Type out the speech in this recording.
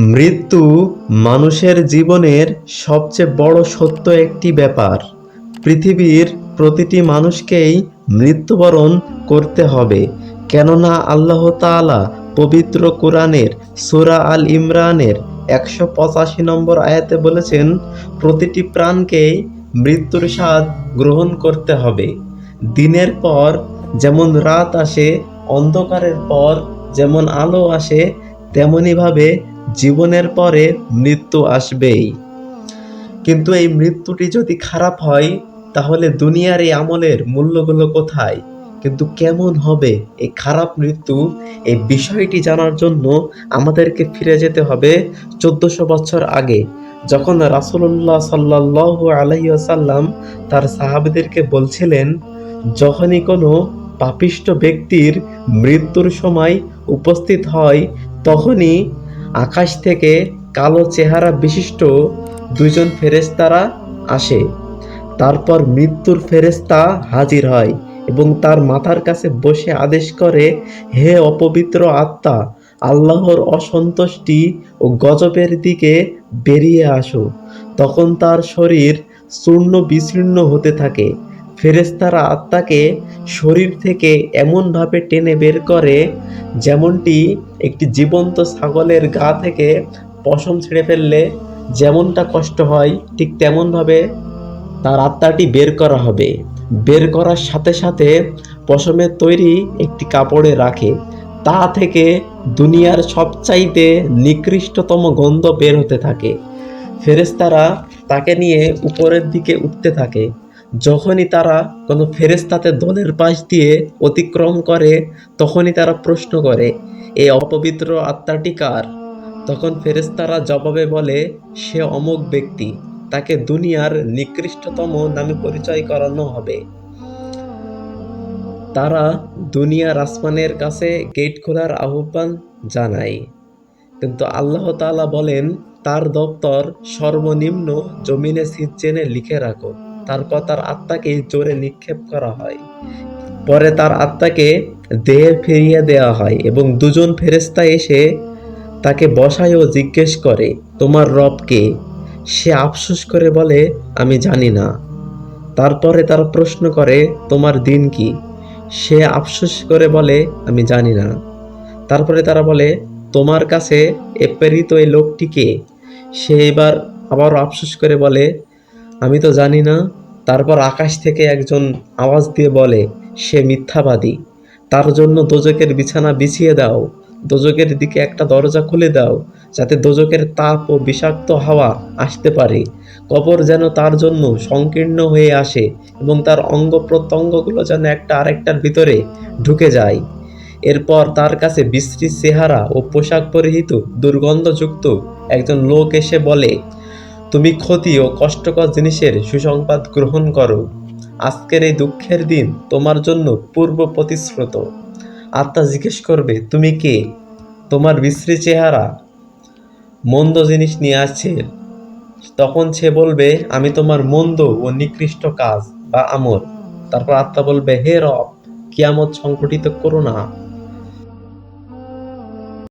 মৃত্যু মানুষের জীবনের সবচেয়ে বড় সত্য একটি ব্যাপার। পৃথিবীর প্রতিটি মানুষকেই মৃত্যুবরণ করতে হবে, কেননা আল্লাহ তাআলা পবিত্র কোরআনের সূরা আল ইমরানের 185 নম্বর আয়াতে বলেছেন, প্রতিটি প্রাণকেই মৃত্যুর স্বাদ গ্রহণ করতে হবে। দিনের পর যেমন রাত আসে, অন্ধকারের পর যেমন আলো আসে, তেমনিভাবে জীবনের পরে মৃত্যু আসবেই। কিন্তু এই মৃত্যুটি যদি খারাপ হয়, তাহলে দুনিয়ার এই আমলের মূল্যগুলো কোথায়? কিন্তু কেমন হবে এই খারাপ মৃত্যু, এই বিষয়টি জানার জন্য আমাদেরকে ফিরে যেতে হবে 1400 বছর আগে, যখন রাসূলুল্লাহ সাল্লাল্লাহু আলাইহি ওয়াসাল্লাম তার সাহাবীদেরকে বলছিলেন, যখনই কোনো পাপিষ্ঠ ব্যক্তির মৃত্যুর সময় উপস্থিত হয়, তখনই আকাশ থেকে কালো চেহারা বিশিষ্ট দুইজন ফেরেশতারা আসে। তারপর মৃত্যুর ফেরেশতা হাজির হয় এবং তার মাথার কাছে বসে আদেশ করে, হে অপবিত্র আত্মা, আল্লাহর অসন্তুষ্টি ও গজবের দিকে বেরিয়ে আসো। তখন তার শরীর চূর্ণ বিচূর্ণ হতে থাকে। ফেরেশতারা আত্মাকে শরীর থেকে এমনভাবে টেনে বের করে, যেমনটি একটি জীবন্ত ছাগলের গা থেকে পশম ছিঁড়ে ফেললে যেমনটা কষ্ট হয়, ঠিক তেমনভাবে তার আত্মাটি বের করা হবে। বের করার সাথে সাথে পশমের তৈরি একটি কাপড়ে রাখে, তা থেকে দুনিয়ার সবচাইতে নিকৃষ্টতম গন্ধ বের হতে থাকে। ফেরেশতারা তাকে নিয়ে উপরের দিকে উঠতে থাকে। যখনই তারা কোনো ফেরেশতাদের দলের পাশ দিয়ে অতিক্রম করে, তখনই তারা প্রশ্ন করে, এই অপবিত্র আত্মাটি কার? তখন ফেরেশতারা জবাবে বলে, সে অমুক ব্যক্তি, তাকে দুনিয়ার নিকৃষ্টতম নামে পরিচয় করানো হবে। তারা দুনিয়ার আসমানের কাছে গেট খোলার আহ্বান জানায়, কিন্তু আল্লাহ তাআলা বলেন, তার দপ্তর সর্বনিম্ন জমিনে সিজ্জেনে লিখে রাখো। তারপর তার আত্মাকে জোরে নিক্ষেপ করা হয়। পরে তার আত্মাকে দেহে ফিরিয়ে দেওয়া হয় এবং দুজন ফেরেশতা এসে তাকে বসায় ও জিজ্ঞেস করে, তোমার রব কে? সে আফসোস করে বলে, আমি জানি না। তারপরে তারা প্রশ্ন করে, তোমার দিন কি? সে আফসোস করে বলে, আমি জানি না। তারপরে তারা বলে, তোমার কাছে প্রেরিত এই লোকটি কে? সে এবার আবার আফসোস করে বলে, আমি তো জানি না। তারপর আকাশ থেকে একজন আওয়াজ দিয়ে বলে, সে মিথ্যাবাদী। তার জন্য দোজখের বিছানা বিছিয়ে দাও, দোজখের দিকে একটা দরজা খুলে দাও, যাতে দোজখের তাপ ও বিষাক্ত হাওয়া আসতে পারে। কবর যেন তার জন্য সংকীর্ণ হয়ে আসে এবং তার অঙ্গ প্রত্যঙ্গগুলো যেন একটা আরেকটার ভিতরে ঢুকে যায়। এরপর তার কাছে বিশ্রী চেহারা ও পোশাক পরিহিত দুর্গন্ধযুক্ত একজন লোক এসে বলে, তুমি ক্ষতি ও কষ্টকর জিনিসের সুসংবাদ গ্রহণ করো। আজকের এই দুঃখের দিন তোমার জন্য পূর্ব প্রতিশ্রুত। আত্মা জিজ্ঞেস করবে, তুমি কে? তোমার বিশ্রী চেহারা মন্দ জিনিস নিয়ে আসছে। তখন সে বলবে, আমি তোমার মন্দ ও নিকৃষ্ট কাজ বা আমল। তারপর আত্মা বলবে, হে রব, কিয়ামত সংঘটিত করো না।